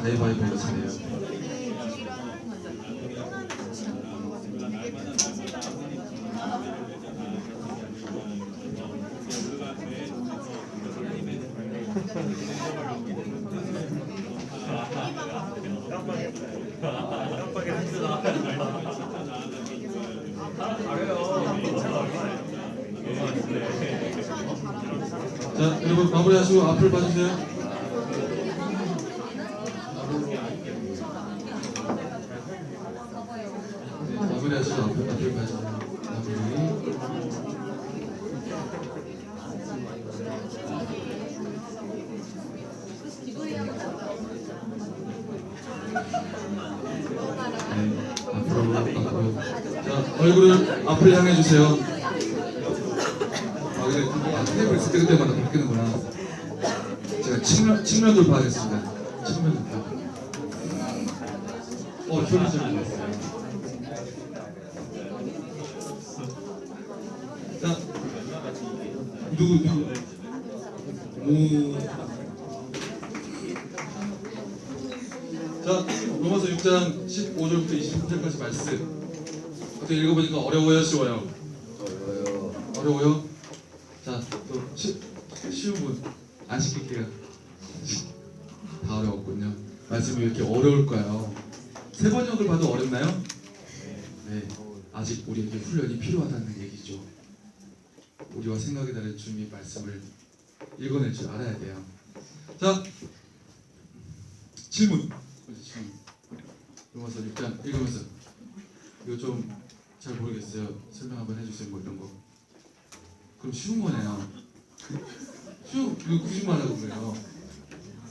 가위바위보로 차례요. 자, 여러분 마무리하시고 앞을 봐주세요. 마무리하시고 앞을 봐주세요. 앞으로. 자, 얼굴을 앞을 향해 주세요. 테이블 있을 때 그때마다 바뀌는구나. 제가 측면 돌파하겠습니다. 측면 돌파. 효리적인 것 같아요. 자, 누구? 자, 로마서 6장 15절부터 23절까지 말씀. 어떻게 읽어보니까 어려워요, 쉬워요? 어려워요? 자, 또 쉬운 분 안 시킬게요. 다 어려웠군요. 말씀이 왜 이렇게 어려울까요? 세 번역을 봐도 어렵나요? 네, 아직 우리에게 훈련이 필요하다는 얘기죠. 우리와 생각이 다른 주님의 말씀을 읽어낼 줄 알아야 돼요. 자, 질문. 로마서 6장 읽으면서 이거 좀 잘 모르겠어요. 설명 한번 해주세요. 뭐 이런 거. 그럼 쉬운 거네요. 쉬운, 이거 굳이 말하고 그래요.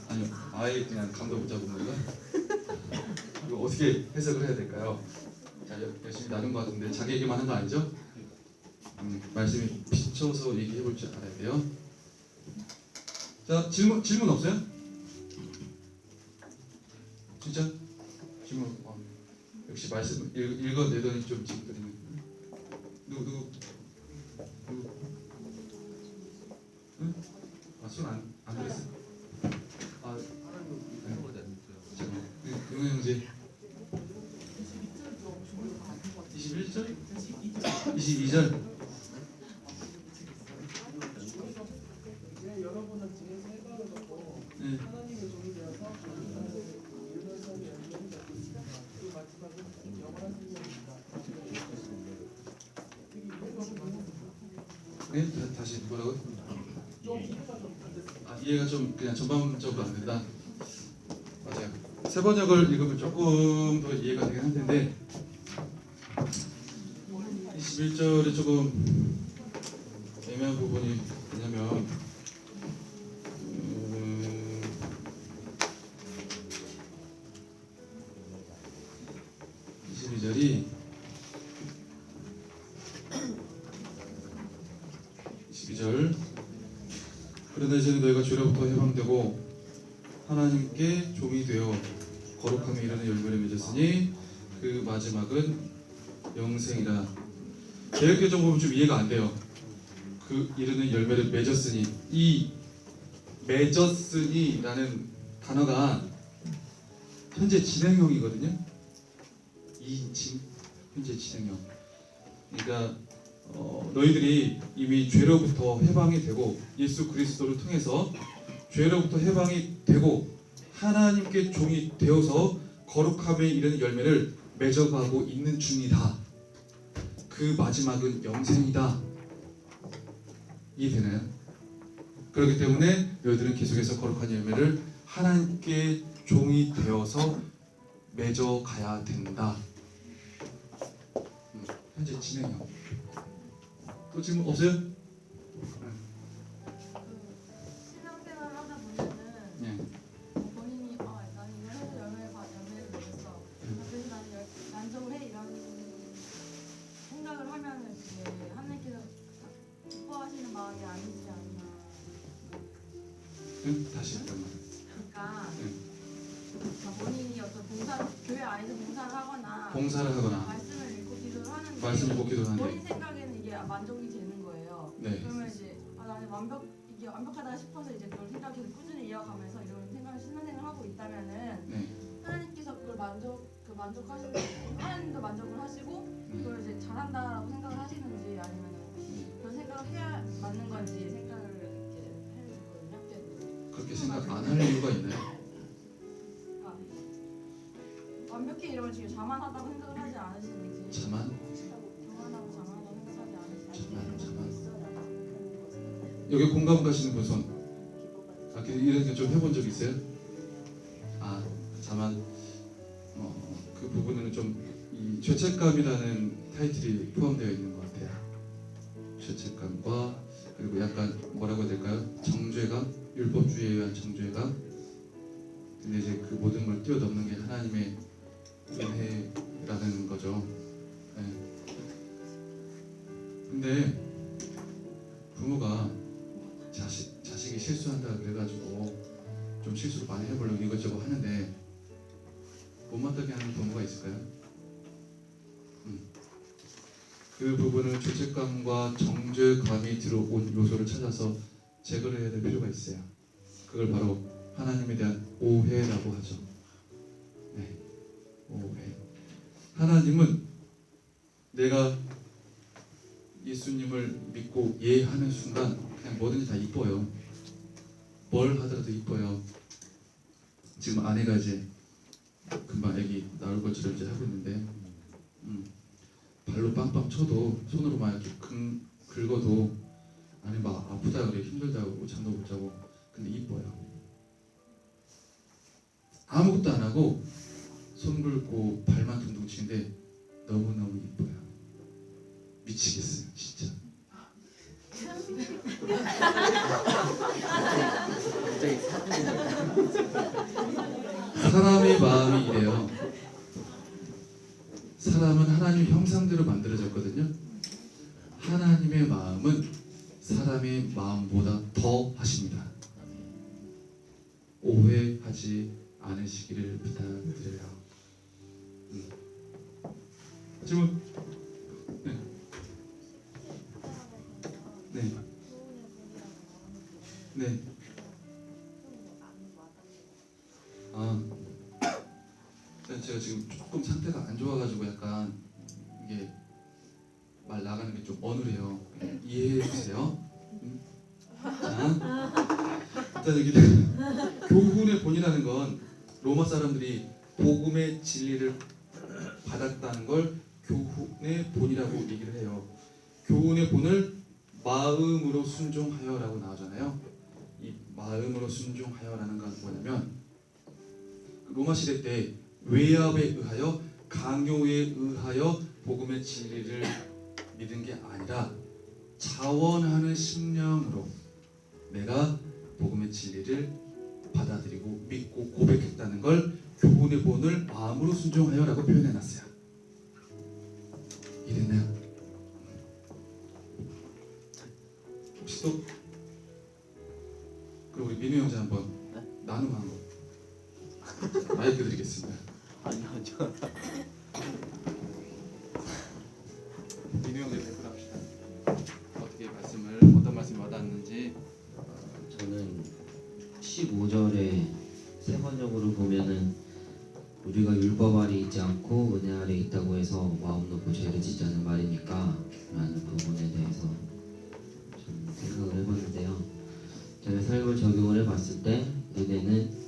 아니요, 아예 그냥 감도 못 잡은 거예요. 이거 어떻게 해석을 해야 될까요? 자, 열심히 나눈 것 같은데 자기 얘기만 한 거 아니죠? 말씀이 비춰서 얘기해 볼 줄 알아야 돼요. 자, 질문 없어요? 진짜? 질문. 역시 말씀 읽어내더니 좀 찡그리네. 누구? 응? 손 안 그랬어? 용현 형제 21절? 22절? 여러분은 지금서 해방을 받고 하나님의 종이 되어서 이루면서 열매를 맺고 있습니다. 그 마지막은 영원한 생명입니다. 네? 다시 뭐라고요? 이해가 좀 그냥 전반적으로 안 된다. 맞아요. 세 번역을 읽으면 조금 더 이해가 되긴 할 텐데 21절에 조금 애매한 부분이 뭐냐면 22절 그러나 이제는 너희가 죄로부터 해방되고 하나님께 종이 되어 거룩함에 이르는 열매를 맺었으니 그 마지막은 영생이라. 개역개정 보면 좀 이해가 안 돼요. 그 이르는 열매를 맺었으니, 이 맺었으니라는 단어가 현재 진행형이거든요. 현재 진행형. 그러니까 너희들이 이미 죄로부터 해방이 되고 예수 그리스도를 통해서 죄로부터 해방이 되고 하나님께 종이 되어서 거룩함에 이르는 열매를 맺어가고 있는 중이다. 그 마지막은 영생이다. 이해되나요? 그렇기 때문에 너희들은 계속해서 거룩한 열매를 하나님께 종이 되어서 맺어가야 된다. 현재 진행형. 또 질문 없어요? 신앙생활을 하다 보면은 본인이 나는 이거 해서 열매를 맺었어. 그래서 나는 만족을 해 이런 생각을 하면은 그게 하나님께서 기뻐하시는 마음이 아니지 않나. 다시 한번. 그러니까 본인이 어떤 교회 안에서 봉사를 하거나 말씀을 읽고 기도를 하는데 말씀을 읽고 기도하는데 본인 생각에는 이게 만족이 되는 거예요. 네. 그러면 이제 나는 이게 완벽하다 싶어서 이제 그걸 생각해서 꾸준히 이어가면서 이런 신앙생활을 하고 있다면은 만족하시는 하나님도 만족을 하시고 그걸 이제 잘한다라고 생각을 하시는지 아니면 그런 생각을 해야 맞는 건지 생각을 이렇게 해주거든요. 그렇게 생각 안 할 이유가 있나요? 아, 완벽히 이러면 지금 자만하다고 생각을 하지 않으시는지 자만? 자만하고 자만하다고 생각하지 않으시는지 여기 공감 가시는 분 손. 아, 이렇게 좀 해본 적 있어요? 아, 자만. 그 부분은 좀 이 죄책감이라는 타이틀이 포함되어 있는 것 같아요. 죄책감과 그리고 약간 뭐라고 해야 될까요? 정죄감, 율법주의에 의한 정죄감. 근데 이제 그 모든 걸 뛰어넘는 게 하나님의 은혜라는 거죠. 네. 근데 부모가 자식이 실수한다 그래가지고 좀 실수를 많이 해보려고 이것저것 하는데 못마땅해 하는 부모가 있을까요? 그 부분을 죄책감과 정죄감이 들어온 요소를 찾아서 제거를 해야 될 필요가 있어요. 그걸 바로 하나님에 대한 오해라고 하죠. 네, 오해. 하나님은 내가 예수님을 믿고 예하는 순간 그냥 뭐든지 다 이뻐요. 뭘 하더라도 이뻐요. 지금 아내가 이제 금방 아기 나올 것처럼 이제 하고 있는데 발로 빵빵 쳐도 손으로 막 이렇게 긁어도 아니 막 아프다 그래 힘들다 그러고 잠도 못 자고 근데 이뻐요. 아무것도 안 하고 손 긁고 발만 둥둥 치는데 너무너무 이뻐요. 미치겠어요 진짜. 사람의 마음이 이래요. 사람은 하나님 형상대로 만들어졌거든요. 하나님의 마음은 사람의 마음보다 더 하십니다. 오해하지 않으시기를 부탁드려요. 질문. 네. 네. 네. 제가 지금 조금 상태가 안 좋아가지고 약간 이게 말 나가는 게 좀 어눌해요. 이해해 주세요. 자, 일단 여기 교훈의 본이라는 건 로마 사람들이 복음의 진리를 받았다는 걸 교훈의 본이라고 얘기를 해요. 교훈의 본을 마음으로 순종하여라고 나오잖아요. 이 마음으로 순종하여라는 건 뭐냐면 로마 시대 때 외압에 의하여 강요에 의하여 복음의 진리를 믿은 게 아니라 자원하는 심령으로 내가 복음의 진리를 받아들이고 믿고 고백했다는 걸 교훈의 본을 마음으로 순종하여라고 표현해놨어요. 이랬나요? 혹시 또 그럼 우리 민우 형제 한번 나누고 한 거 마이크 드리겠습니다. 아니요. 민우 형제 대표로 합시다. 어떻게 어떤 말씀이 와닿았는지. 저는 15절에 세 번역으로 보면은 우리가 율법 아래 있지 않고 은혜 아래 있다고 해서 마음 놓고 죄를 짓자는 말이니까 라는 부분에 대해서 좀 생각을 해봤는데요. 제가 삶을 적용을 해봤을 때 은혜는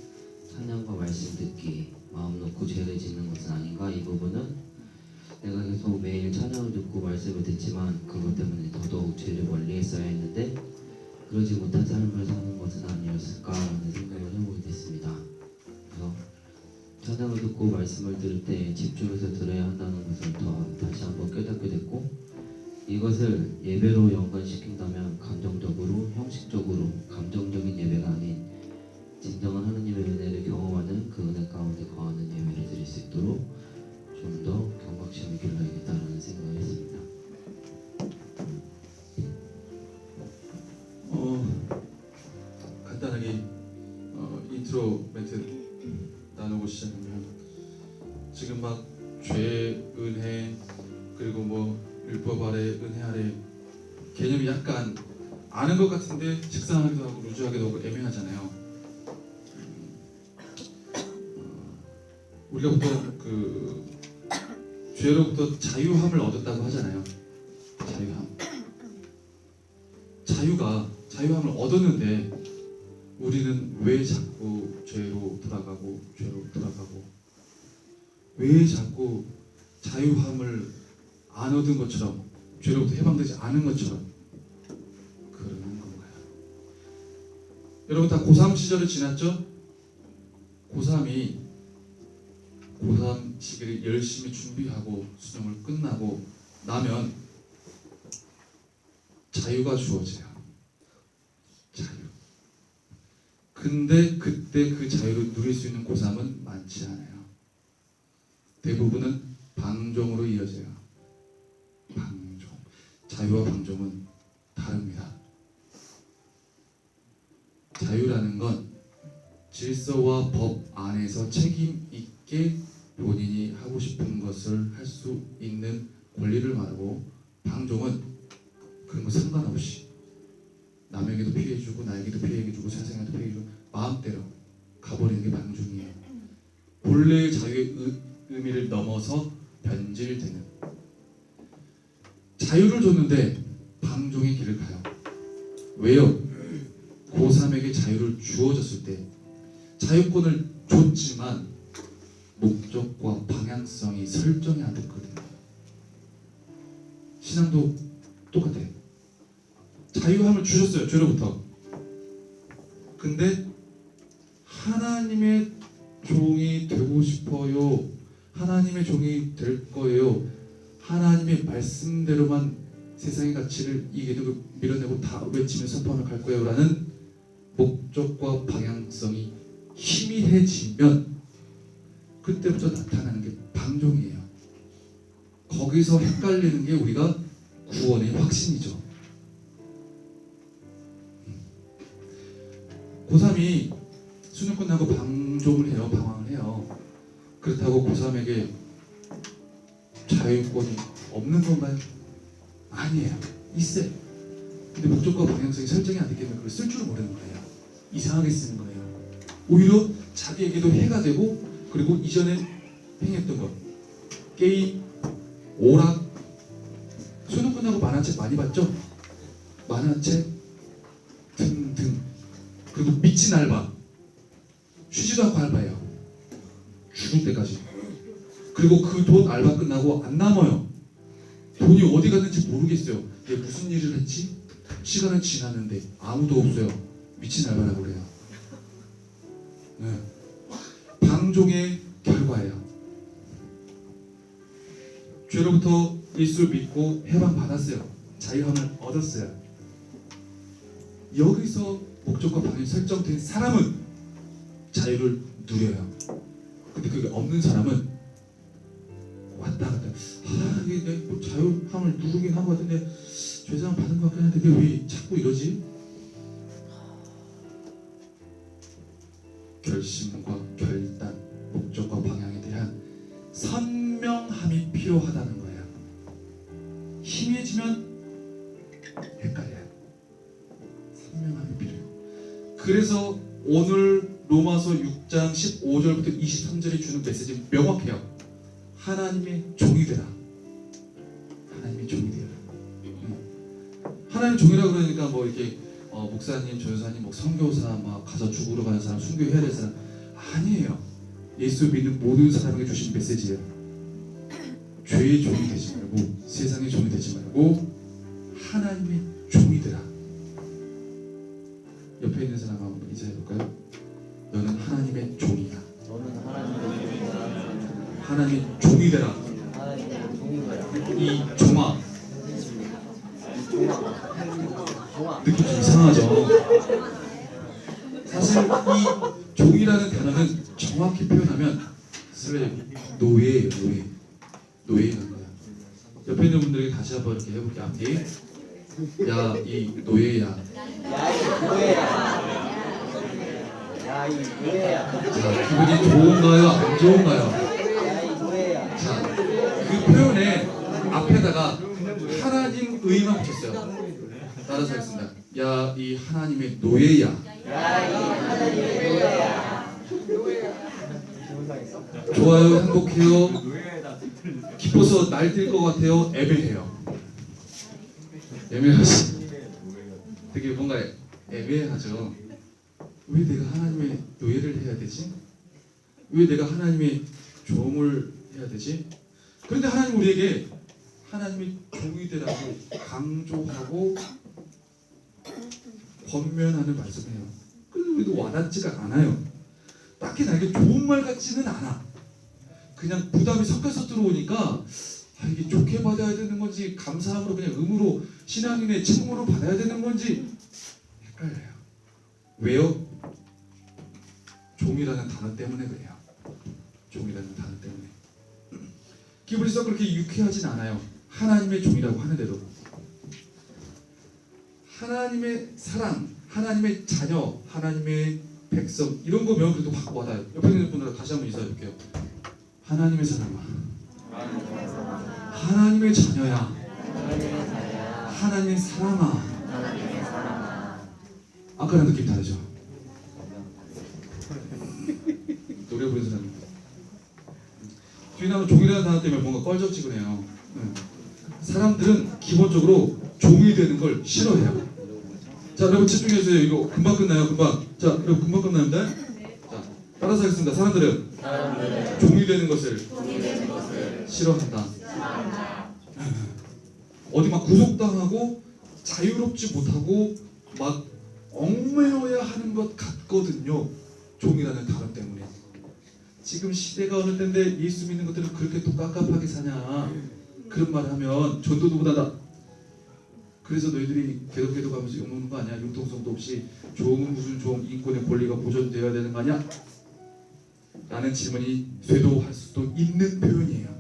찬양과 말씀 듣기, 마음 놓고 죄를 짓는 것은 아닌가. 이 부분은 내가 계속 매일 찬양을 듣고 말씀을 듣지만 그것 때문에 더더욱 죄를 멀리했어야 했는데 그러지 못한 삶을 사는 것은 아니었을까라는 생각을 해보게 됐습니다. 그래서 찬양을 듣고 말씀을 들을 때 집중해서 들어야 한다는 것을 다시 한번 깨닫게 됐고, 이것을 예배로 연관시킨다면 감정적으로, 형식적으로 감정적인 예배가 아닌 진정한 하느님의 은혜를 경험하는 그 은혜 가운데 거하는 예배를 드릴 수 있도록 좀 더 경각심을 길러야겠다는 생각을 했습니다. 간단하게 인트로 멘트 나누고 시작하면 지금 막 죄, 은혜 그리고 뭐 율법 아래, 은혜 아래 개념이 약간 아는 것 같은데 식상하기도 하고 루즈하기도 하고 애매하잖아요. 우리가 보통 그 죄로부터 자유함을 얻었다고 하잖아요. 자유함. 자유함을 얻었는데 우리는 왜 자꾸 죄로 돌아가고 왜 자꾸 자유함을 안 얻은 것처럼 죄로부터 해방되지 않은 것처럼 그러는 건가요? 여러분 다 고3 시절을 지났죠? 고3이 고3 시기를 열심히 준비하고 수능을 끝나고 나면 자유가 주어져요. 자유. 근데 그때 그 자유를 누릴 수 있는 고3은 많지 않아요. 대부분은 방종으로 이어져요. 방종. 자유와 방종은 다릅니다. 자유라는 건 질서와 법 안에서 책임 있게 본인이 하고 싶은 것을 할 수 있는 권리를 말하고, 방종은 그런 거 상관없이 남에게도 피해주고 나에게도 피해주고 세상에도 피해주고 마음대로 가버리는 게 방종이에요. 본래의 자유의 의미를 넘어서 변질되는. 자유를 줬는데 방종의 길을 가요. 왜요? 고3에게 자유를 주어졌을 때 자유권을 줬지만 목적과 방향성이 설정이 안 됐거든요. 신앙도 똑같아요. 자유함을 주셨어요. 죄로부터. 근데 하나님의 종이 되고 싶어요. 하나님의 종이 될 거예요. 하나님의 말씀대로만 세상의 가치를 이기고 밀어내고 다 외치며 선포하며 갈 거예요 라는 목적과 방향성이 희미해지면 그때부터 나타나는 게 방종이에요. 거기서 헷갈리는 게 우리가 구원의 확신이죠. 고3이 수능 끝나고 방종을 해요. 방황을 해요. 그렇다고 고3에게 자유권이 없는 건가요? 아니에요. 있어요. 근데 목적과 방향성이 설정이 안 됐기 때문에 그걸 쓸 줄 모르는 거예요. 이상하게 쓰는 거예요. 오히려 자기에게도 해가 되고, 그리고 이전에 행했던 것, 게임, 오락, 수능 끝나고 만화책 많이 봤죠? 만화책 등등. 그리고 미친 알바, 쉬지도 않고 알바해요. 죽을 때까지. 그리고 그 돈 알바 끝나고 안 남아요. 돈이 어디 갔는지 모르겠어요. 얘 무슨 일을 했지? 시간은 지났는데 아무도 없어요. 미친 알바라고 그래요. 네. 방종의 결과예요. 죄로부터 예수를 믿고 해방받았어요. 자유함을 얻었어요. 여기서 목적과 방향이 설정된 사람은 자유를 누려요. 근데 그게 없는 사람은 왔다 갔다, 이게 내 뭐 자유함을 누르긴 한 것 같은데 죄상 받은 것 같긴 한데 왜 자꾸 이러지? 결심과 결단, 목적과 방향에 대한 선명함이 필요하다는 거예요. 희미해지면 헷갈려요. 선명함이 필요해요. 그래서 오늘 로마서 6장 15절부터 23절이 주는 메시지는 명확해요. 하나님의 종이 되라. 하나님의 종이 되라. 하나님의 종이라고 그러니까 뭐 이렇게 목사님, 전사님, 뭐 선교사, 막 가서 죽으러 가는 사람, 순교해야 될 사람 아니에요. 예수 믿는 모든 사람에게 주신 메시지예요. 죄의 종이 되지 말고, 세상의 종이 되지 말고 하나님의 종이 되라. 옆에 있는 사람 한번 인사해볼까요? 너는 하나님의 종이야. 너는 하나님의 종이다. 하나님의 종이 되라. 하나님의 종이다. 이 종아, 종아. 느낌 좀 이상하죠? 사실 이 종이라는 단어는 정확히 표현하면 슬레이브, 노예예요. 노예라는 거야. 옆에 있는 분들에게 다시 한번 이렇게 해볼게요. 앞뒤. 야, 이 노예야. 야이 노예야. 야이 노예야. 자, 기분이 좋은가요? 안 좋은가요? 야이 노예야. 자, 그 표현에 앞에다가 하나님 의만 붙였어요. 따라서 하겠습니다. 야, 이 하나님의 노예야. 야이 하나님의 노예야. 좋아요, 행복해요. 기뻐서 날뛸 것 같아요? 애매해요. 애매하지. 되게 뭔가 애매하죠. 왜 내가 하나님의 노예를 해야 되지? 왜 내가 하나님의 종을 해야 되지? 그런데 하나님 우리에게 하나님의 종이 되라고 강조하고 권면하는 말씀을 해요. 그래도 우리도 와닿지가 않아요. 딱히 나에게 좋은 말 같지는 않아. 그냥 부담이 섞여서 들어오니까 이게 좋게 받아야 되는 건지 감사함으로 그냥 의무로 신앙인의 책무로 받아야 되는 건지 헷갈려요. 왜요? 종이라는 단어 때문에 그래요. 종이라는 단어 때문에. 기분이 썩 그렇게 유쾌하진 않아요. 하나님의 종이라고 하는데도. 하나님의 사랑, 하나님의 자녀, 하나님의 백성 이런 거 배우면 그래도 확 와닿아요. 옆에 있는 분들 다시 한번 인사해 볼게요. 하나님의 사랑아, 하나님의 자녀야, 하나님의 사랑아. 아까랑 느낌 다르죠? 노래 부르는 사람. 뒤에 나오는 종이라는 단어 때문에 뭔가 껄적지근해요. 사람들은 기본적으로 종이 되는 걸 싫어해요. 자, 여러분 집중해주세요. 이거 금방 끝나요. 금방. 자, 여러분 금방 끝납니다. 자, 따라서 하겠습니다. 사람들은 종이 되는 것을 싫어한다. 어디 막 구속당하고 자유롭지 못하고 막 얽매여야 하는 것 같거든요. 종이라는 단어 때문에. 지금 시대가 어느 때인데 예수 믿는 것들은 그렇게 또 깝깝하게 사냐, 그런 말을 하면 전도도 못하다. 그래서 너희들이 계속 가면서 욕먹는 거 아니야? 융통성도 없이 종은 무슨 종, 인권의 권리가 보존되어야 되는 거 아니야? 라는 질문이 쇄도할 수도 있는 표현이에요.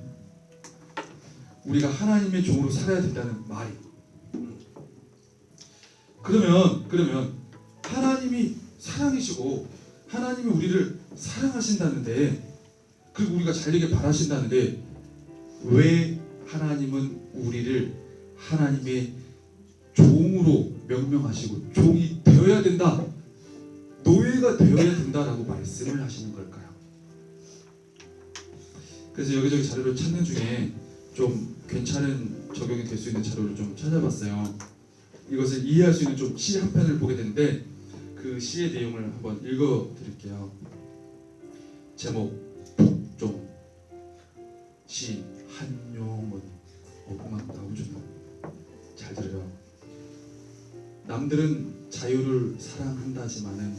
우리가 하나님의 종으로 살아야 된다는 말이. 그러면 하나님이 사랑이시고 하나님이 우리를 사랑하신다는데, 그리고 우리가 잘 되게 바라신다는데, 왜 하나님은 우리를 하나님의 종으로 명명하시고 종이 되어야 된다, 노예가 되어야 된다라고 말씀을 하시는 걸까요? 그래서 여기저기 자료를 찾는 중에 좀 괜찮은 적용이 될 수 있는 자료를 좀 찾아봤어요. 이것을 이해할 수 있는 좀 시 한 편을 보게 되는데, 그 시의 내용을 한번 읽어드릴게요. 제목 복종. 시 한용운. 음악 나오죠? 잘 들어요. 남들은 자유를 사랑한다지만은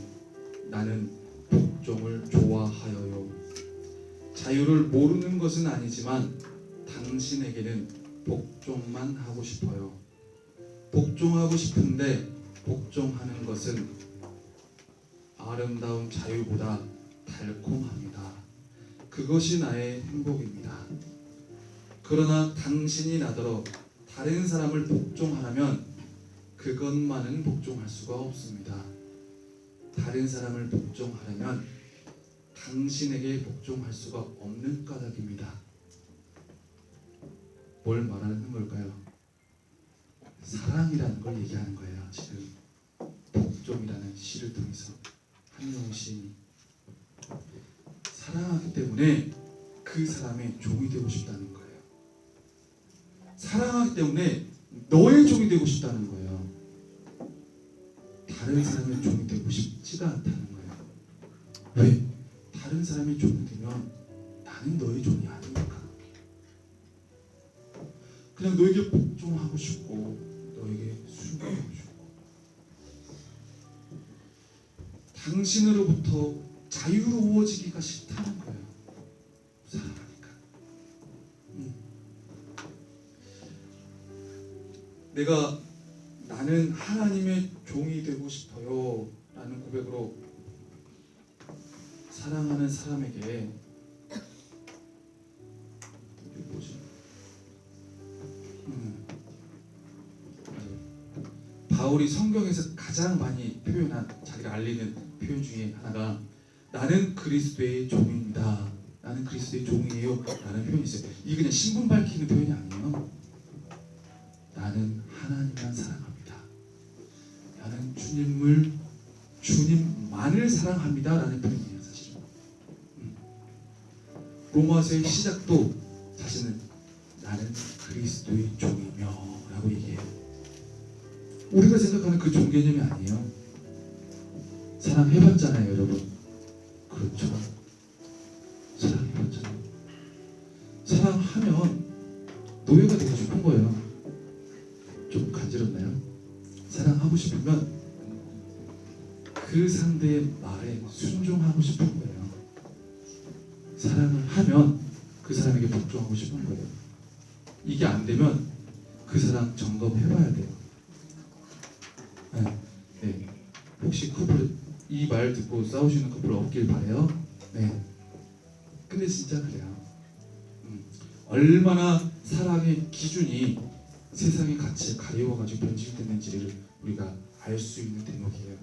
나는 복종을 좋아하여요. 자유를 모르는 것은 아니지만 당신에게는 복종만 하고 싶어요. 복종하고 싶은데 복종하는 것은 아름다운 자유보다 달콤합니다. 그것이 나의 행복입니다. 그러나 당신이 나더러 다른 사람을 복종하라면 그것만은 복종할 수가 없습니다. 다른 사람을 복종하려면 당신에게 복종할 수가 없는 까닭입니다. 뭘 말하는 걸까요? 사랑이라는 걸 얘기하는 거예요. 지금 복종이라는 시를 통해서 한용운 시인이 사랑하기 때문에 그 사람의 종이 되고 싶다는 거예요. 사랑하기 때문에 너의 종이 되고 싶다는 거예요. 다른 사람의 종이 되고 싶지가 않다는 거예요. 왜? 다른 사람의 종이 되면 나는 너의 종이 아니니까. 그냥 너에게 복종하고 싶고 너에게 순종하고 싶고 당신으로부터 자유로워지기가 싫다는 거예요. 사랑하니까. 내가 나는 하나님의 종이 되고 싶어요 라는 고백으로 사랑하는 사람에게 뭐지? 바울이 성경에서 가장 많이 표현한, 자기가 알리는 표현 중에 하나가 나는 그리스도의 종입니다. 나는 그리스도의 종이에요 라는 표현이 있어요. 이게 그냥 신분 밝히는 표현이 아니에요. 나는 하나님만 사랑합니다. 나는 주님만을 사랑합니다 라는 표현이에요. 사실은 로마서의 시작도 자신은 나는 그리스도의 종이며 라고 얘기해요. 우리가 생각하는 그 종 개념이 아니에요. 사랑해봤잖아요, 여러분. 그렇죠. 사랑해봤잖아요. 사랑하면 노예가 되고 싶은 거예요. 좀 간지럽나요? 사랑하고 싶으면 그 상대의 말에 순종하고 싶은 거예요. 사랑을 하면 그 사람에게 복종하고 싶은 거예요. 이게 안 되면 그 사람 점검해봐야 돼요. 네. 혹시 커플 이 말 듣고 싸우시는 커플 없길 바래요. 네. 근데 진짜 그래요. 얼마나 사랑의 기준이 세상의 가치에 가리워가지고 변질됐는지를 우리가 알 수 있는 대목이에요.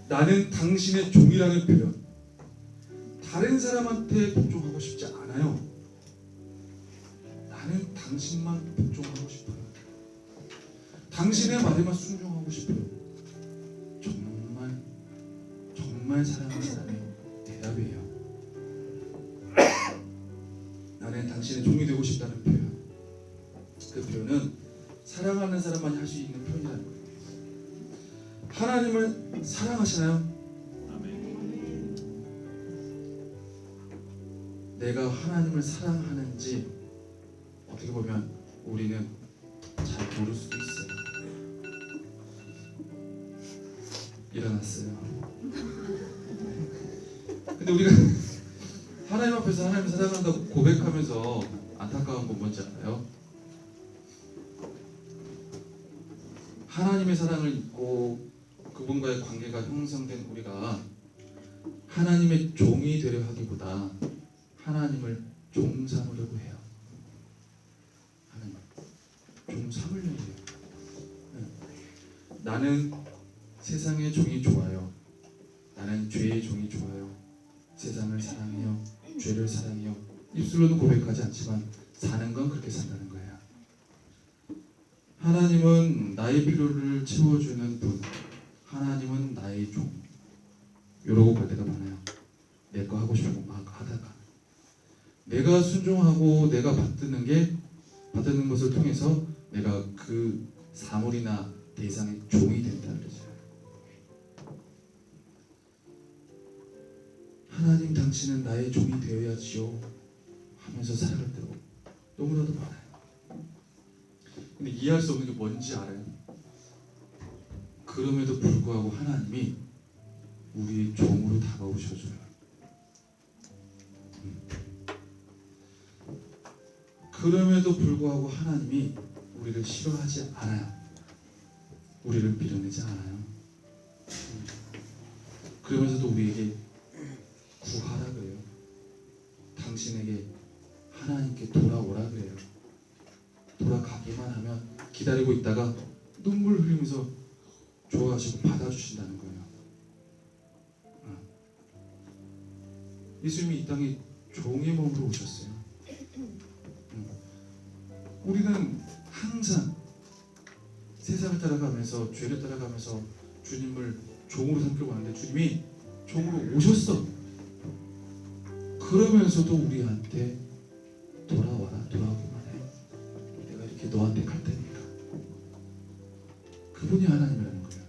나는 당신의 종이라는 표현, 다른 사람한테 복종하고 싶지 않아요. 나는 당신만 복종하고 싶어요. 당신의 말에만 순종하고 싶어요. 정말 사랑하는 사람의 대답이에요. 나는 당신의 종이 되고 싶다는 표현, 그 표현은 사랑하는 사람만이 할 수 있는 표현이라는 거예요. 하나님을 사랑하시나요? 내가 하나님을 사랑하는지 어떻게 보면 우리는 잘 모를 수도 있어요. 일어났어요. 근데 우리가 하나님 앞에서 하나님 사랑한다고 고백하면서 안타까운 건 뭔지 알아요? 하나님의 사랑을 잊고 그분과의 관계가 형성된 우리가 하나님의 종이 되려 하기보다 하나님을 종 삼으려고 해요. 하나님 종 삼으려고 해요. 나는 세상의 종이 좋아요. 나는 죄의 종이 좋아요. 세상을 사랑해요. 죄를 사랑해요. 입술로는 고백하지 않지만 사는 건 그렇게 산다는 거예요. 하나님은 나의 필요를 채워주는 분. 하나님은 나의 종. 이러고 갈 때가 많아요. 내 거 하고 싶은 거 막 하다가 내가 순종하고 내가 받드는 것을 통해서 내가 그 사물이나 대상의 종이 된다 그러죠. 하나님 당신은 나의 종이 되어야지요 하면서 살아갈 때가 너무나도 많아요. 근데 이해할 수 없는 게 뭔지 알아요? 그럼에도 불구하고 하나님이 우리의 종으로 다가오셔줘요. 그럼에도 불구하고 하나님이 우리를 싫어하지 않아요. 우리를 밀어내지 않아요. 그러면서도 우리에게 구하라 그래요. 당신에게 하나님께 돌아오라 그래요. 돌아가기만 하면 기다리고 있다가 눈물 흘리면서 좋아하시고 받아주신다는 거예요. 예수님이 이 땅에 종의 몸으로 오셨어요. 우리는 항상 세상을 따라가면서 죄를 따라가면서 주님을 종으로 삼기로 하는데 주님이 종으로 오셨어. 그러면서도 우리한테 돌아와라, 돌아오기만 해. 내가 이렇게 너한테 갈 테니까. 그분이 하나님이라는 거예요.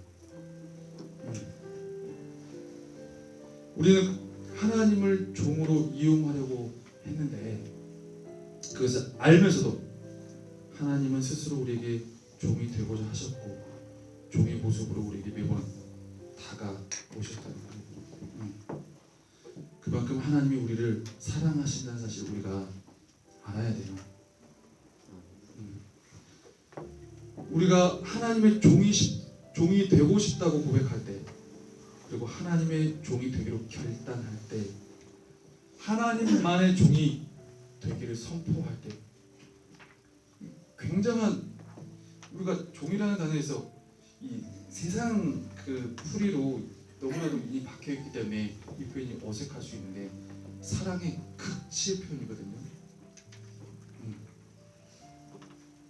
우리는 하나님을 종으로 이용하려고 했는데 그것을 알면서도 하나님은 스스로 우리에게 종이 되고자 하셨고 종의 모습으로 우리에게 매번 다가오셨다는 거예요. 그만큼 하나님이 우리를 사랑하신다는 사실을 우리가 알아야 돼요. 우리가 하나님의 종이 되고 싶다고 고백할 때, 그리고 하나님의 종이 되기로 결단할 때, 하나님만의 종이 되기를 선포할 때, 굉장한, 우리가 종이라는 단어에서 이 세상 그 풀이로 너무나도 이미 박혀있기 때문에 이 표현이 어색할 수 있는데 사랑의 극치의 표현이거든요.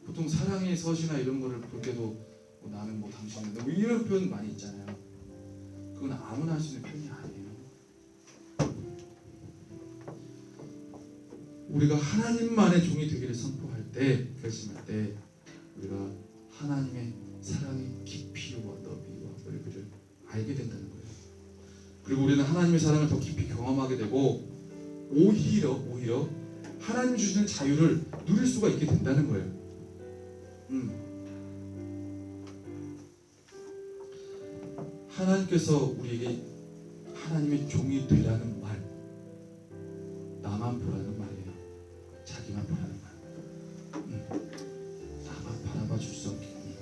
보통 사랑의 서시나 이런 거를 볼 때도 나는 뭐 당신은 뭐 이런 표현 많이 있잖아요. 그건 아무나 할 수 있는 표현이 아니에요. 우리가 하나님만의 종이 되기를 선포할 때, 결심할 때 우리가 하나님의 사랑의 깊이와 너비와 넓이를 알게 된다는 거예요. 그리고 우리는 하나님의 사랑을 더 깊이 경험하게 되고 오히려 하나님 주시는 자유를 누릴 수가 있게 된다는 거예요. 하나님께서 우리에게 하나님의 종이 되라는 말, 나만 보라는 말이에요. 자기만 보라는 말. 나만 바라봐 줄 수 없겠니?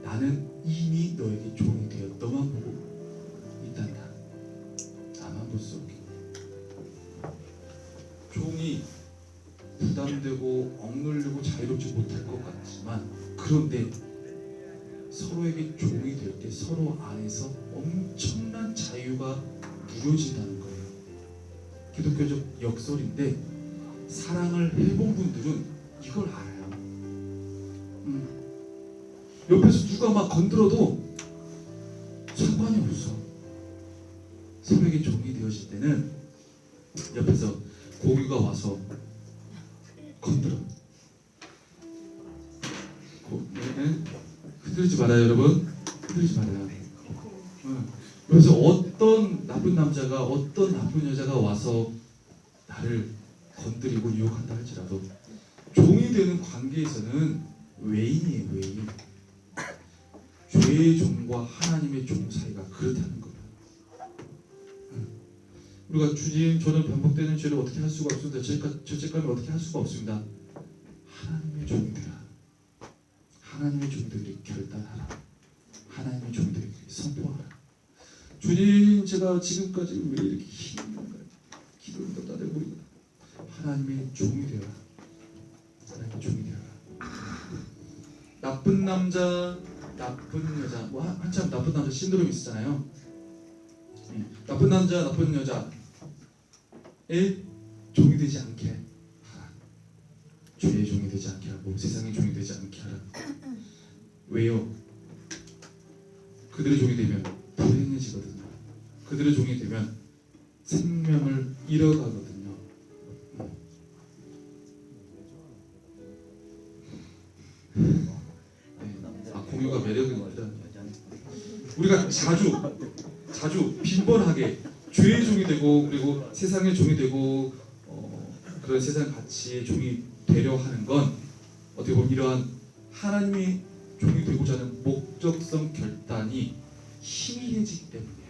나는 이미 너에게 종이 되어 너만 보고 있단다. 나만 볼 수 없겠니? 종이 부담되고 억눌리고 자유롭지 못할 것 같지만, 그런데 서로에게 종이 될 때 서로 안에서 엄청난 자유가 누려진다는 거예요. 기독교적 역설인데 사랑을 해본 분들은 이걸 알아요. 옆에서 누가 막 건드려도 상관이 없어. 서로에게 종이 되어질 때는 옆에서 고기가 와서 건드려. 흔들지 말아요, 여러분. 흔들지 말아요. 그래서 어떤 나쁜 남자가, 어떤 나쁜 여자가 와서 나를 건드리고 유혹한다 할지라도 종이 되는 관계에서는 외인이에요, 외인. 죄의 종과 하나님의 종 사이가 그렇다는 거예요. 우리가 주님, 저는 반복되는 죄를 어떻게 할 수가 없습니다. 죄책감을 어떻게 할 수가 없습니다. 하나님의 종이 되라. 하나님의 종들이 결단하라. 하나님의 종들이 선포하라. 주님, 제가 지금까지 왜 이렇게 힘든가요? 기도를 더 따르고 있나? 하나님의 종이 되어라. 하나님의 종이 되어라. 나쁜 남자, 나쁜 여자, 뭐 한참 나쁜 남자 신드롬 있었잖아요. 나쁜 남자, 나쁜 여자의 종이 되지 않게 하라. 죄의 종이 되지 않게 하고 세상의 종이 되지 않게 하라. 왜요? 그들의 종이 되면 불행해지거든요. 그들의 종이 되면 생명을 잃어가거든요. 공유가 매력입니다. 우리가 자주 빈번하게 죄의 종이 되고 그리고 세상의 종이 되고 그런 세상 가치의 종이 되려 하는 건 어떻게 보면 이러한 하나님이 종이 되고자 하는 목적성 결단이 희미해지기 때문이에요.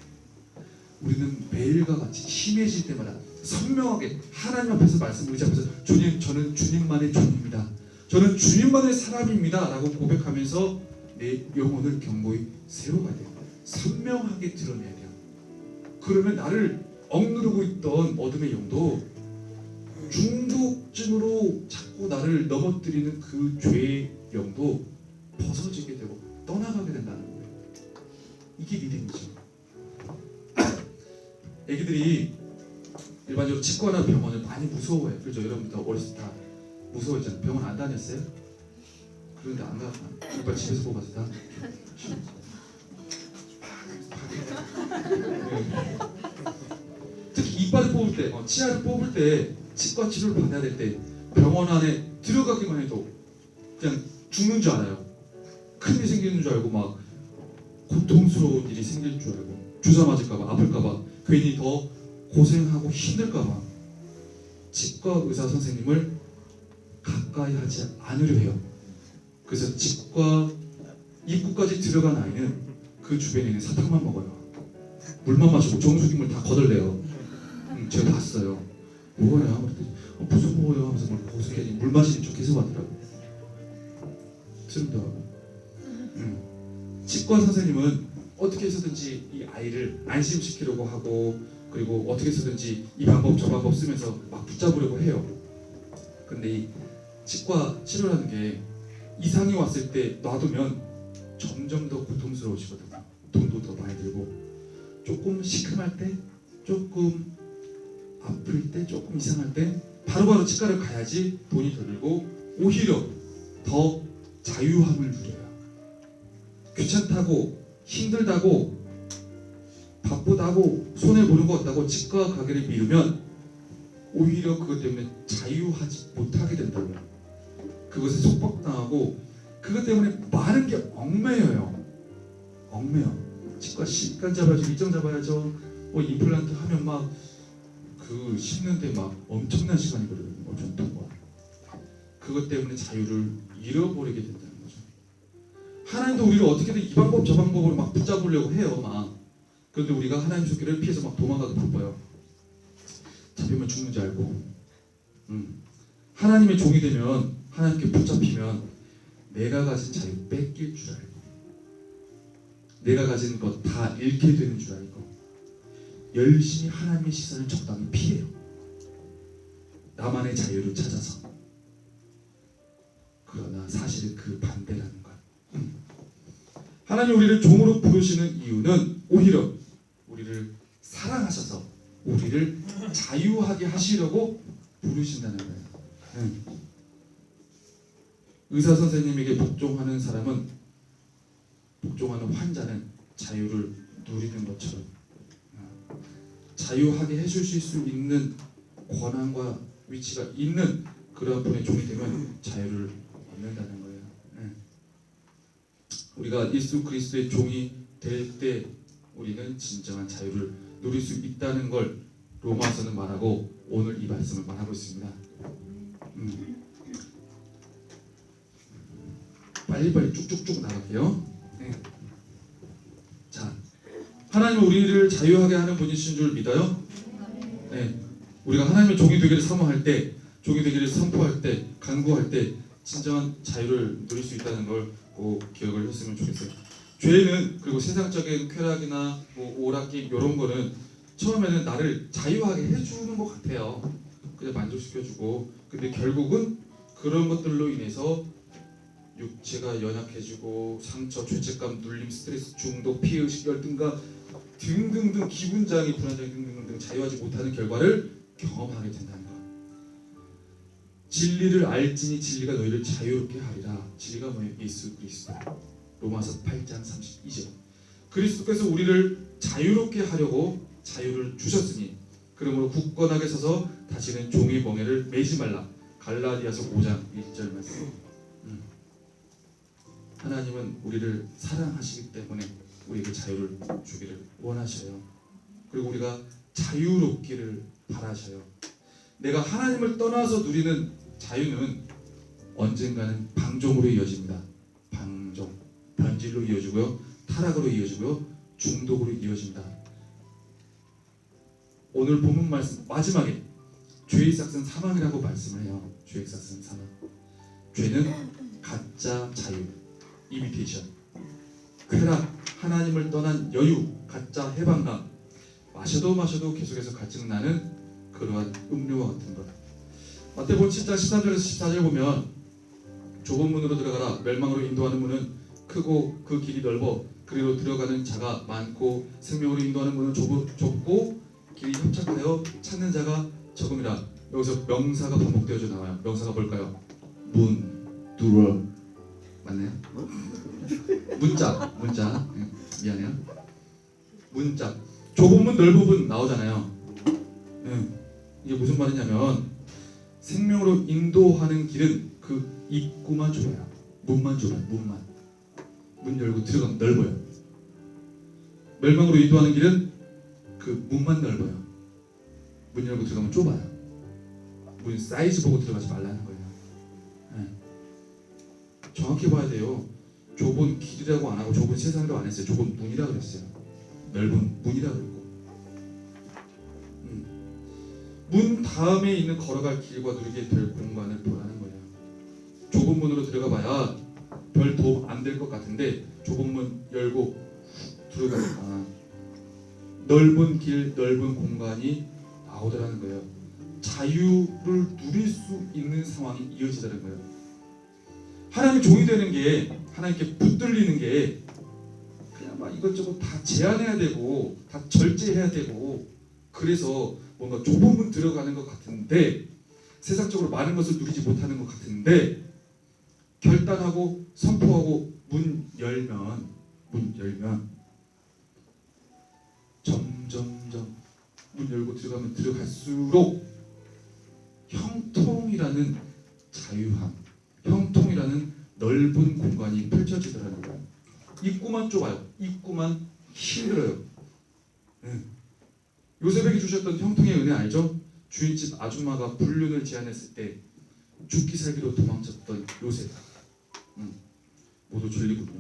우리는 매일과 같이 희미해질 때마다 선명하게 하나님 앞에서 말씀 의지하면서 주님, 저는 주님만의 종입니다. 저는 주님만의 사람입니다 라고 고백하면서 내 영혼을 견고히 세워가야 돼요. 선명하게 드러내야 돼요. 그러면 나를 억누르고 있던 어둠의 영도 중독증으로 자꾸 나를 넘어뜨리는 그 죄의 영도 벗어지게 되고 떠나가게 된다는 거예요. 이게 믿음이죠. 애기들이 일반적으로 치과나 병원을 많이 무서워해요. 그렇죠? 여러분들 어렸을 때 다 무서워했잖아요. 병원 안 다녔어요? 그런데 안 가. 이빨 집에서 뽑아서 다. 특히 이빨을 뽑을 때, 치아를 뽑을 때, 치과 치료를 받아야 될 때 병원 안에 들어가기만 해도 그냥 죽는 줄 알아요. 큰일이 생기는 줄 알고 막 고통스러운 일이 생길 줄 알고 주사 맞을까봐, 아플까봐 괜히 더 고생하고 힘들까봐 치과 의사 선생님을 가까이 하지 않으려 해요. 그래서 치과 입구까지 들어간 아이는 그 주변에 있는 사탕만 먹어요. 물만 마시고 정수기물 다 거덜내요. 제가 봤어요. 뭐야? 무슨 먹어요? 하면서 물 마시는 척 계속 하더라고요. 트름도 치과 선생님은 어떻게 해서든지 이 아이를 안심시키려고 하고 그리고 어떻게 해서든지 이 방법 저 방법 쓰면서 막 붙잡으려고 해요. 근데 이 치과 치료라는 게 이상이 왔을 때 놔두면 점점 더 고통스러워지거든요. 돈도 더 많이 들고 조금 시큼할 때, 조금 아플 때, 조금 이상할 때 바로바로 치과를 가야지 돈이 더 들고 오히려 더 자유함을 누려요. 귀찮다고 힘들다고 바쁘다고 손해보는 것 같다고 치과 가기를 미루면 오히려 그것 때문에 자유하지 못하게 된다고요. 그것에 속박당하고 그것 때문에 많은 게 얽매여요. 얽매여. 치과 시간 잡아야죠. 일정 잡아야죠. 뭐 임플란트 하면 막 그 심는데 막 엄청난 시간이 걸리거든요. 좀 동안. 그것 때문에 자유를 잃어버리게 된다는 거죠. 하나님도 우리를 어떻게든 이 방법 저 방법으로 막 붙잡으려고 해요. 막. 그런데 우리가 하나님 손길을 피해서 막 도망가기 바빠요. 잡히면 죽는 줄 알고. 하나님의 종이 되면 하나님께 붙잡히면 내가 가진 자유 뺏길 줄 알고 내가 가진 것 다 잃게 되는 줄 알고 열심히 하나님의 시선을 적당히 피해요. 나만의 자유를 찾아서. 그러나 사실은 그 반대라는 것. 하나님 우리를 종으로 부르시는 이유는 오히려 우리를 사랑하셔서 우리를 자유하게 하시려고 부르신다는 거예요. 의사 선생님에게 복종하는 사람은 복종하는 환자는 자유를 누리는 것처럼 자유하게 해주실 수 있는 권한과 위치가 있는 그런 분의 종이 되면 자유를 얻는다는 거예요. 우리가 예수 그리스도의 종이 될 때 우리는 진정한 자유를 누릴 수 있다는 걸 로마서는 말하고 오늘 이 말씀을 말하고 있습니다. 빨리빨리 쭉쭉쭉 나갈게요. 자, 하나님은 우리를 자유하게 하는 분이신 줄 믿어요? 네. 우리가 하나님의 종이 되기를 사모할 때, 종이 되기를 선포할 때, 간구할 때 진정한 자유를 누릴 수 있다는 걸 꼭 기억을 했으면 좋겠어요. 죄는 그리고 세상적인 쾌락이나 뭐 오락기 이런 거는 처음에는 나를 자유하게 해주는 것 같아요. 그냥 만족시켜주고, 근데 결국은 그런 것들로 인해서 육체가 연약해지고 상처, 죄책감, 눌림, 스트레스, 중독, 피해의식, 열등감 등등등 기분장애, 불안장애 등등등 자유하지 못하는 결과를 경험하게 된다는 것. 진리를 알지니 진리가 너희를 자유롭게 하리라. 진리가 뭐예요? 예수 그리스도. 로마서 8장 32절. 그리스도께서 우리를 자유롭게 하려고 자유를 주셨으니 그러므로 굳건하게 서서 다시는 종의 멍에를 매지 말라. 갈라디아서 5장 1절 말씀. 하나님은 우리를 사랑하시기 때문에 우리에게 자유를 주기를 원하셔요. 그리고 우리가 자유롭기를 바라셔요. 내가 하나님을 떠나서 누리는 자유는 언젠가는 방종으로 이어집니다. 방종, 변질로 이어지고요, 타락으로 이어지고요, 중독으로 이어집니다. 오늘 본문 말씀 마지막에 죄의 삭은 사망이라고 말씀을 해요. 죄의 삭은 사망. 죄는 가짜 자유, 이미테이션, 쾌락, 하나님을 떠난 여유, 가짜 해방감, 마셔도 계속해서 갈증나는 그러한 음료와 같은 것. 마태복음 7장 13절에서 14절 보면 좁은 문으로 들어가라. 멸망으로 인도하는 문은 크고 그 길이 넓어 그리로 들어가는 자가 많고 생명으로 인도하는 문은 좁고 길이 협착하여 찾는 자가 적음이라. 여기서 명사가 반복되어져 나와요. 명사가 뭘까요? 문, door. 맞나요? 문짝. 미안해요. 문짝. 좁은 문, 넓은 문 나오잖아요. 이게 무슨 말이냐면 생명으로 인도하는 길은 그 입구만 좁아요. 문만 좁아요. 문 열고 들어가면 넓어요. 멸망으로 인도하는 길은 그 문만 넓어요. 문 열고 들어가면 좁아요. 문 사이즈 보고 들어가지 말라는 거예요. 정확히 봐야 돼요. 좁은 길이라고 안 하고 좁은 세상이라고 안 했어요. 좁은 문이라고 그랬어요. 넓은 문이라고 그랬고, 문 다음에 있는 걸어갈 길과 누리게 될 공간을 보라는 거예요. 좁은 문으로 들어가 봐야 별 도움 안 될 것 같은데 좁은 문 열고 들어가니까 넓은 길, 넓은 공간이 나오더라는 거예요. 자유를 누릴 수 있는 상황이 이어지더라는 거예요. 하나님의 종이 되는 게, 하나님께 붙들리는 게 그냥 막 이것저것 다 제한해야 되고 다 절제해야 되고 그래서 뭔가 좁은 문 들어가는 것 같은데 세상적으로 많은 것을 누리지 못하는 것 같은데 결단하고 선포하고 문 열면 점점 문 열고 들어가면 들어갈수록 입구라는 자유함, 형통이라는 넓은 공간이 펼쳐지더라는 거예요. 입구만 좁아요. 입구만 힘들어요. 요셉에게 주셨던 형통의 은혜 알죠? 주인집 아줌마가 불륜을 제안했을 때 죽기 살기로 도망쳤던 요셉. 모두 졸리군요.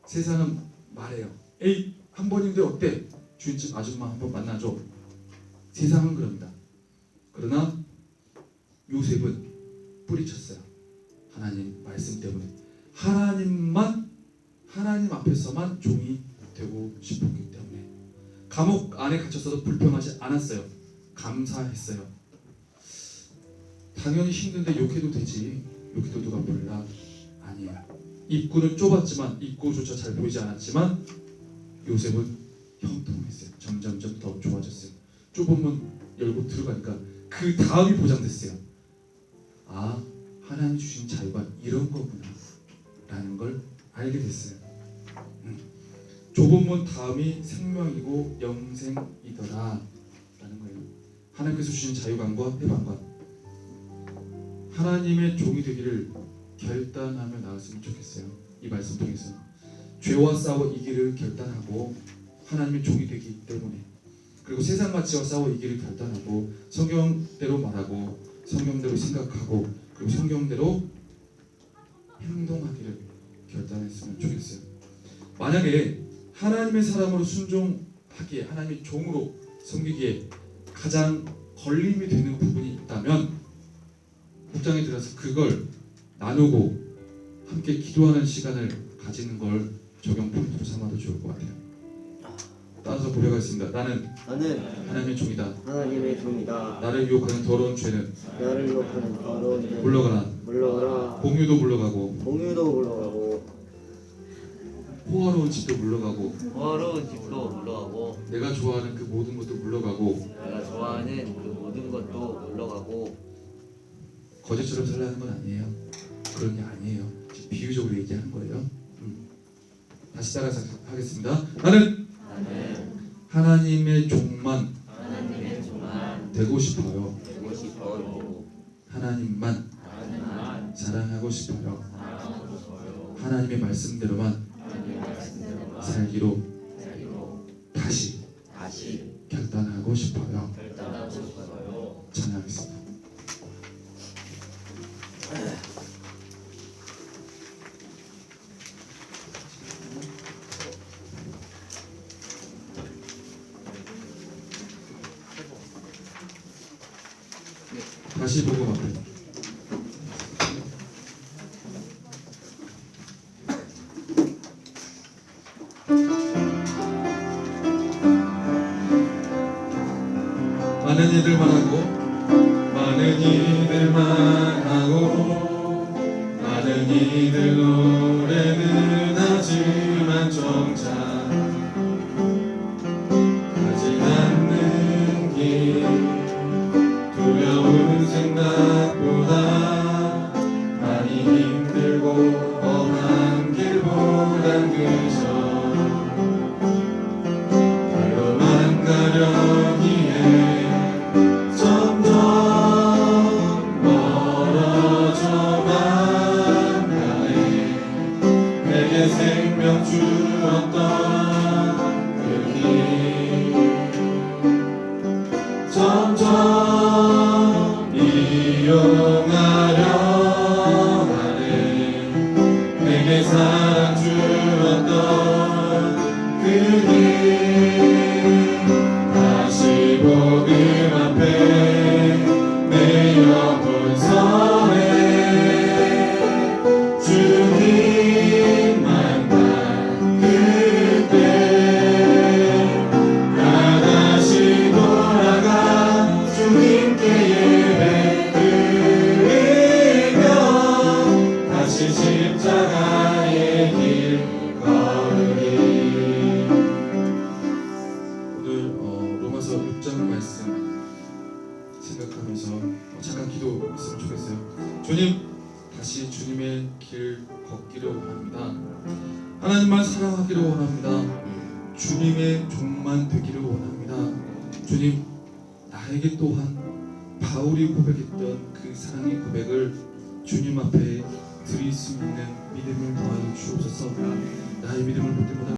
세상은 말해요. 에이, 한 번인데 어때? 주인집 아줌마 한번 만나줘. 세상은 그럽니다. 그러나 요셉은 뿌리쳤어요. 하나님 말씀 때문에. 하나님 앞에서만 종이 되고 싶었기 때문에. 감옥 안에 갇혔어도 불평하지 않았어요. 감사했어요. 당연히 힘든데 욕해도 되지. 욕해도 누가 몰라? 아니에요. 입구는 좁았지만, 입구조차 잘 보이지 않았지만 요셉은 형통했어요. 점점점 더 좋아졌어요. 좁은 문 열고 들어가니까 그 다음이 보장됐어요. 아, 하나님 주신 자유가 이런 거구나 라는 걸 알게 됐어요. 좁은 문 다음이 생명이고 영생이더라 라는 거예요. 하나님께서 주신 자유감과 해방감, 하나님의 종이 되기를 결단하며 나갔으면 좋겠어요. 이 말씀 통해서 죄와 싸워 이기를 결단하고 하나님의 종이 되기 때문에, 그리고 세상 가치와 싸워 이기를 결단하고 성경대로 말하고 성경대로 생각하고 그리고 성경대로 행동하기를 결단했으면 좋겠어요. 만약에 하나님의 사람으로 순종하기에, 하나님의 종으로 섬기기에 가장 걸림이 되는 부분이 있다면 복장에 들어서 그걸 나누고 함께 기도하는 시간을 가지는 걸 적용 포인트로 삼아도 좋을 것 같아요. 따라서 고백하겠습니다. 나는 하나님의 종이다. 하나님의 종이다. 나를 유혹하는 더러운 죄는 나를 유혹하는 더러운 죄 물러가라. 공유도 물러가고 공유도 물러가고 호화로운 집도 물러가고 호화로운 집도 물러가고 내가 좋아하는 그 모든 것도 물러가고 내가 좋아하는 그 모든 것도 물러가고. 거짓처럼 살라는 건 아니에요. 그런 게 아니에요. 지금 비유적으로 얘기하는 거예요. 다시 따라서 하겠습니다. 나는 하나님의 종만 되고 싶어요. 하나님만 사랑하고 싶어요. 하나님의 말씀대로만 살기로 다시 결단하고 싶어요. 찬양하겠습니다. 다시 보고 앞에. 많은 이들만 하고 많은 이들 노래는 하지만 정작 가지 않는 길, 두려운 생각보다 많이 힘들고 험한 길보단 그저 별로만 가려기에 점점 멀어져만 가네. 내게 생명 주었던 그 길 점점 이용하려 하네. 내게 사랑 주었던 그 길 다시 복음 앞에 내 영혼 서해 주님만 단 그때 나 다시 돌아가 주님께 예배 드리며 다시 십자가의 길 걸으리. 오늘 로마서 6장 말씀 생각하면서 잠깐 기도 했으면 좋겠어요. 주님, 다시 주님의 길 걷기를 원합니다. 하나님만 사랑하기를 원합니다. 주님의 종만 되기를 원합니다. 주님, 나에게 또한 바울이 고백했던 그 사랑의 고백을 주님 앞에 드릴 수 있는 믿음을 더하여 주옵소서. 나의 믿음을 볼 때마다